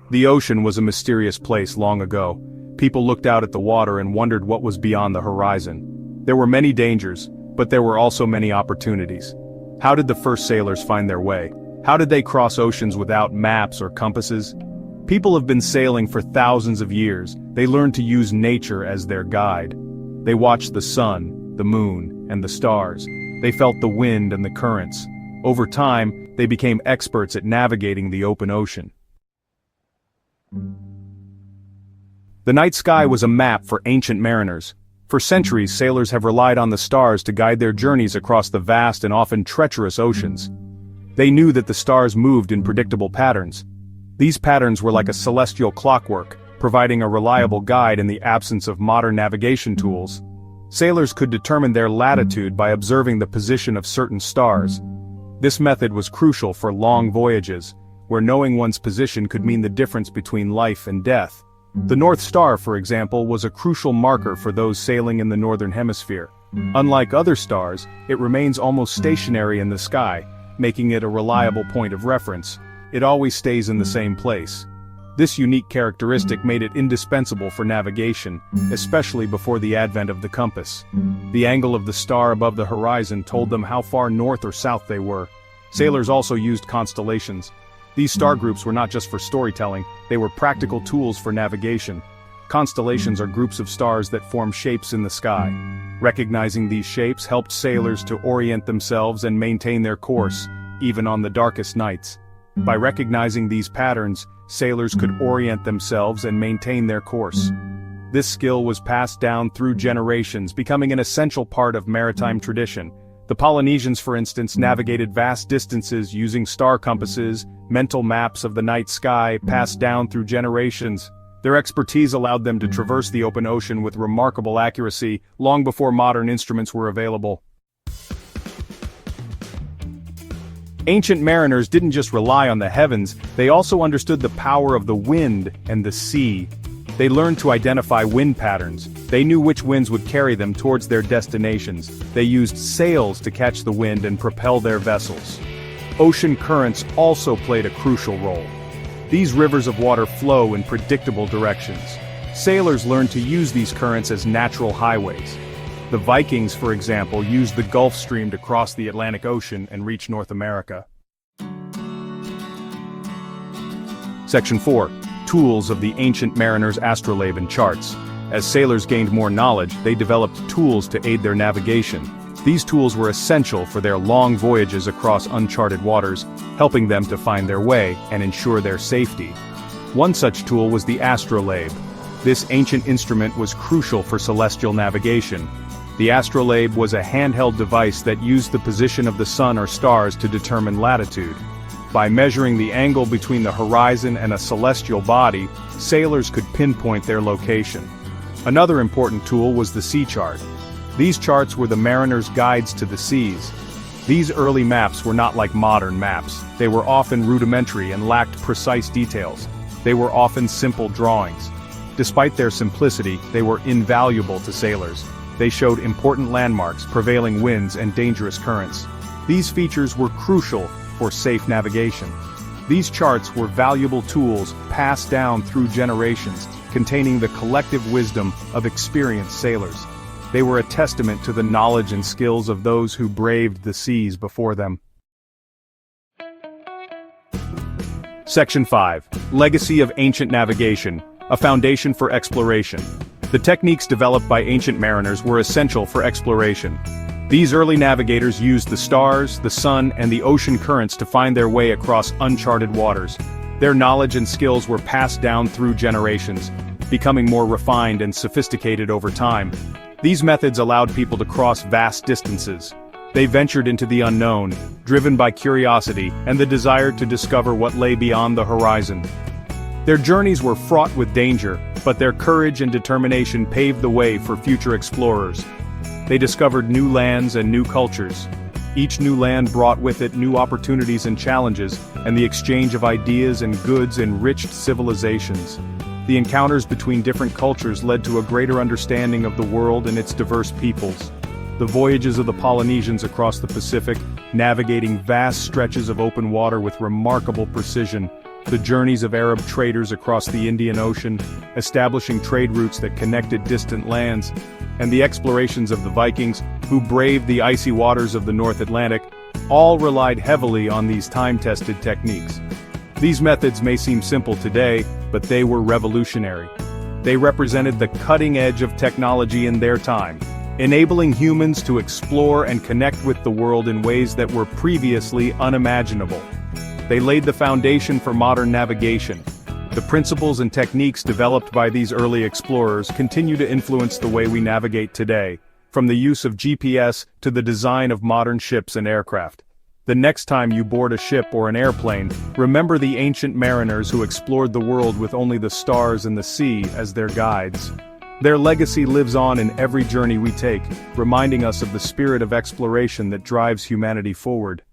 The ocean was a mysterious place long ago. People looked out at the water and wondered what was beyond the horizon. There were many dangers, but there were also many opportunities. How did the first sailors find their way? How did they cross oceans without maps or compasses? People have been sailing for thousands of years. They learned to use nature as their guide. They watched the sun, the moon, and the stars. They felt the wind and the currents. Over time, they became experts at navigating the open ocean. The night sky was a map for ancient mariners. For centuries, sailors have relied on the stars to guide their journeys across the vast and often treacherous oceans. They knew that the stars moved in predictable patterns. These patterns were like a celestial clockwork, providing a reliable guide in the absence of modern navigation tools. Sailors could determine their latitude by observing the position of certain stars. This method was crucial for long voyages, where knowing one's position could mean the difference between life and death. The North Star, for example, was a crucial marker for those sailing in the Northern Hemisphere. Unlike other stars, it remains almost stationary in the sky, making it a reliable point of reference. It always stays in the same place. This unique characteristic made it indispensable for navigation, especially before the advent of the compass. The angle of the star above the horizon told them how far north or south they were. Sailors also used constellations. These star groups were not just for storytelling, they were practical tools for navigation. Constellations are groups of stars that form shapes in the sky. Recognizing these shapes helped sailors to orient themselves and maintain their course, even on the darkest nights. By recognizing these patterns, sailors could orient themselves and maintain their course. This skill was passed down through generations, becoming an essential part of maritime tradition. The Polynesians, for instance, navigated vast distances using star compasses, mental maps of the night sky passed down through generations. Their expertise allowed them to traverse the open ocean with remarkable accuracy, long before modern instruments were available. Ancient mariners didn't just rely on the heavens, they also understood the power of the wind and the sea. They learned to identify wind patterns. They knew which winds would carry them towards their destinations. They used sails to catch the wind and propel their vessels. Ocean currents also played a crucial role. These rivers of water flow in predictable directions. Sailors learned to use these currents as natural highways. The Vikings, for example, used the Gulf Stream to cross the Atlantic Ocean and reach North America. Section 4. Tools of the ancient mariners' astrolabe and charts. As sailors gained more knowledge, they developed tools to aid their navigation. These tools were essential for their long voyages across uncharted waters, helping them to find their way and ensure their safety. One such tool was the astrolabe. This ancient instrument was crucial for celestial navigation. The astrolabe was a handheld device that used the position of the sun or stars to determine latitude. By measuring the angle between the horizon and a celestial body, sailors could pinpoint their location. Another important tool was the sea chart. These charts were the mariners' guides to the seas. These early maps were not like modern maps. They were often rudimentary and lacked precise details. They were often simple drawings. Despite their simplicity, they were invaluable to sailors. They showed important landmarks, prevailing winds, and dangerous currents. These features were crucial for safe navigation. These charts were valuable tools passed down through generations, containing the collective wisdom of experienced sailors. They were a testament to the knowledge and skills of those who braved the seas before them. Section 5. Legacy of Ancient Navigation, a Foundation for Exploration. The techniques developed by ancient mariners were essential for exploration. These early navigators used the stars, the sun, and the ocean currents to find their way across uncharted waters. Their knowledge and skills were passed down through generations, becoming more refined and sophisticated over time. These methods allowed people to cross vast distances. They ventured into the unknown, driven by curiosity and the desire to discover what lay beyond the horizon. Their journeys were fraught with danger, but their courage and determination paved the way for future explorers. They discovered new lands and new cultures. Each new land brought with it new opportunities and challenges, and the exchange of ideas and goods enriched civilizations. The encounters between different cultures led to a greater understanding of the world and its diverse peoples. The voyages of the Polynesians across the Pacific, navigating vast stretches of open water with remarkable precision, the journeys of Arab traders across the Indian Ocean, establishing trade routes that connected distant lands, and the explorations of the Vikings, who braved the icy waters of the North Atlantic, all relied heavily on these time-tested techniques. These methods may seem simple today, but they were revolutionary. They represented the cutting edge of technology in their time, enabling humans to explore and connect with the world in ways that were previously unimaginable. They laid the foundation for modern navigation. The principles and techniques developed by these early explorers continue to influence the way we navigate today, from the use of GPS to the design of modern ships and aircraft. The next time you board a ship or an airplane, remember the ancient mariners who explored the world with only the stars and the sea as their guides. Their legacy lives on in every journey we take, reminding us of the spirit of exploration that drives humanity forward.